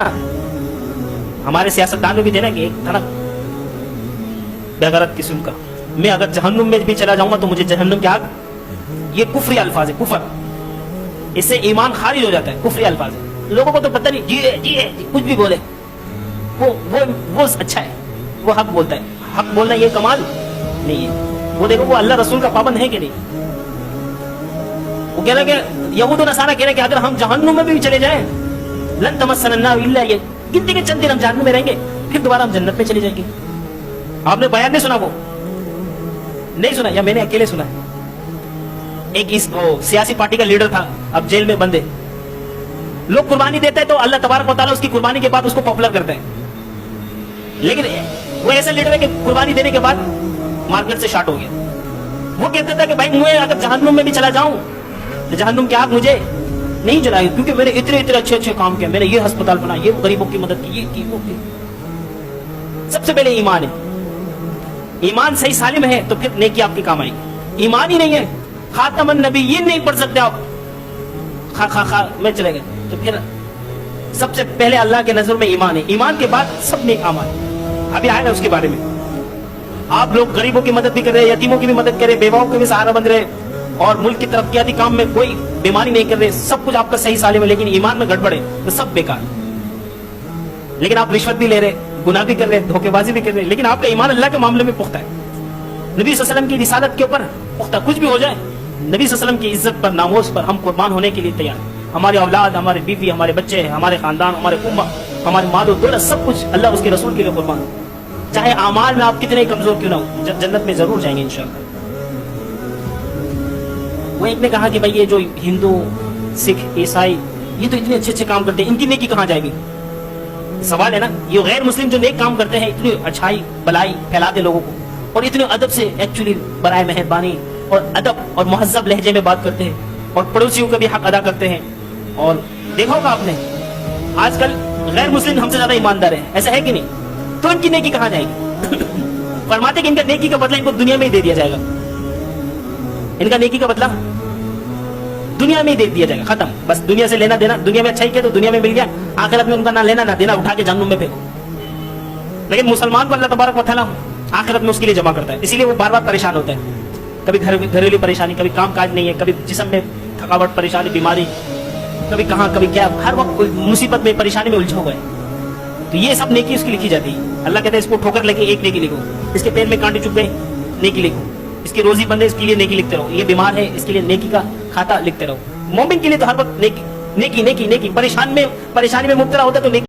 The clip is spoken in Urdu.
ہمارے سیاستدان میں بھی دینا کہ ایک تھا نا بےغرض قسم کا، میں اگر جہنم میں بھی چلا جاؤں گا تو مجھے جہنم کی آگ، یہ کفری الفاظ ہے، کفر، اس سے ایمان خارج ہو جاتا ہے، کفری الفاظ ہے۔ لوگوں کو تو پتہ نہیں، جی ہے کچھ بھی بولے، وہ اچھا ہے، وہ حق بولتا ہے، حق بولنا یہ کمال نہیں ہے۔ وہ دیکھو وہ اللہ رسول کا پابند ہے کہ نہیں، وہ کہہ رہا کہ یہود و نصارہ کہہ رہے کہ اگر ہم جہنم میں بھی چلے جائیں لن تمسنا النار الا یہ، گنتی کے چند دن ہم جہنم میں رہیں گے، پھر دوبارہ ہم جنت میں چلے جائیں گے۔ آپ نے بیان نہیں سنا، وہ نہیں سنا یا میں نے اکیلے سنا ہے؟ ایک اس سیاسی پارٹی کا لیڈر تھا، اب جیل میں بند ہے، لوگ قربانی دیتے ہیں تو اللہ تبارک و تعالیٰ اس کی قربانی کے بعد اس کو پاپولر کرتے ہیں، لیکن وہ ایسا لیڈر ہے کہ قربانی دینے کے بعد مارکیٹ سے شارٹ ہو گیا۔ وہ کہتا تھا کہ بھائی میں اگر جہنم میں بھی چلا جاؤں تو جہنم کی آگ مجھے نہیں جلائے، کیونکہ میں نے اتنے اچھے کام کیا، میں نے یہ ہسپتال بنا، یہ غریبوں کی مدد کی، یہ کی وہ کی۔ سب سے پہلے ایمان ہے، ایمان صحیح سالم ہے تو پھر نیکی آپ کی کام آئے گی۔ ایمان ہی نہیں ہے، خاتم النبیین نہیں پڑھ سکتے آپ، میں چلے گئے تو پھر سب سے پہلے اللہ کے نظر میں ایمان ہے، ایمان کے بعد سب نیک اعمال۔ ابھی آئے نا اس کے بارے میں، آپ لوگ غریبوں کی مدد بھی کر رہے، یتیموں کی بھی مدد کر رہے، بیواؤں کے بھی سہارا بن رہے، اور ملک کی ترقیاتی کام میں کوئی بیماری نہیں کر رہے، سب کچھ آپ کا صحیح سالم ہے، لیکن ایمان میں گڑبڑ ہے تو سب بیکار۔ لیکن آپ رشوت بھی لے رہے، گناہ بھی کر رہے، دھوکے بازی بھی کر رہے، لیکن آپ کا ایمان اللہ کے معاملے میں پختہ ہے، نبی صلی اللہ علیہ وسلم کی رسالت کے اوپر پختہ، کچھ بھی ہو جائے نبی صلی اللہ علیہ وسلم کی عزت پر، ناموس پر ہم قربان ہونے کے لیے تیار ہیں۔ ہماری اولاد، ہمارے بیوی، ہمارے بچے، ہمارے خاندان، ہمارے امہ، ہمارے مال و دولت، سب کچھ اللہ اس کے رسول کے لیے قربان ہو، چاہے اعمال میں آپ کتنے کمزور کیوں نہ ہو، جنت میں ضرور جائیں گے انشاءاللہ۔ وہ ایک نے کہا کہ بھائی یہ جو ہندو، سکھ، عیسائی یہ تو اتنے اچھے کام کرتے ہیں، ان کی نیکی کہاں جائے گی؟ سوال ہے نا، یہ غیر مسلم جو نیک کام کرتے ہیں، اتنی اچھائی بلائی پھیلاتے لوگوں کو، اور اتنے ادب سے ایکچولی برائے مہربانی اور ادب اور مہذب لہجے میں بات کرتے ہیں، اور پڑوسیوں کا بھی حق ادا کرتے ہیں۔ اور دیکھا ہوگا آپ نے آج کل غیر مسلم ہم سے زیادہ ایماندار ہیں، ایسا ہے کہ نہیں؟ تو ان کی نیکی کہاں جائے گی؟ فرماتے کہ ان کا نیکی کا بدلہ ان کو دنیا میں ہی دے دیا جائے گا، ان کا نیکی کا بدلہ دنیا میں ہی دے دیا جائے گا، ختم، بس دنیا سے لینا دینا، دنیا میں اچھا ہی کیا تو دنیا میں مل گیا، آخرت میں ان کا نہ لینا نہ دینا، اٹھا کے جہنم میں پھینکو۔ لیکن مسلمان کو اللہ تبارک و تعالیٰ آخرت میں اس کے لیے جمع کرتا ہے، اسی لیے وہ بار بار پریشان ہوتا ہے، کبھی گھریلو پریشانی، کبھی کام کاج نہیں ہے، کبھی جسم میں تھکاوٹ، پریشانی، بیماری، کبھی کہاں کبھی کیا، ہر وقت مصیبت میں، پریشانی میں الجھا ہوا ہے، تو یہ سب نیکی اس کی لکھی جاتی ہے۔ اللہ کہتا ہے اس کو ٹھوکر لگے ایک نیکی لکھو، اس کے پیر میں کانٹے چبھ گئے نیکی لکھو، اس کی روزی بندے اس کے لیے نیکی لکھتے رہو، یہ بیمار ہے اس کے لیے نیکی کا کھاتا لکھتے رہو۔ مومن کے لیے تو ہر وقت نیکی نیکی نیکی نیکی، پریشانی میں مبتلا ہوتا ہے تو نیکی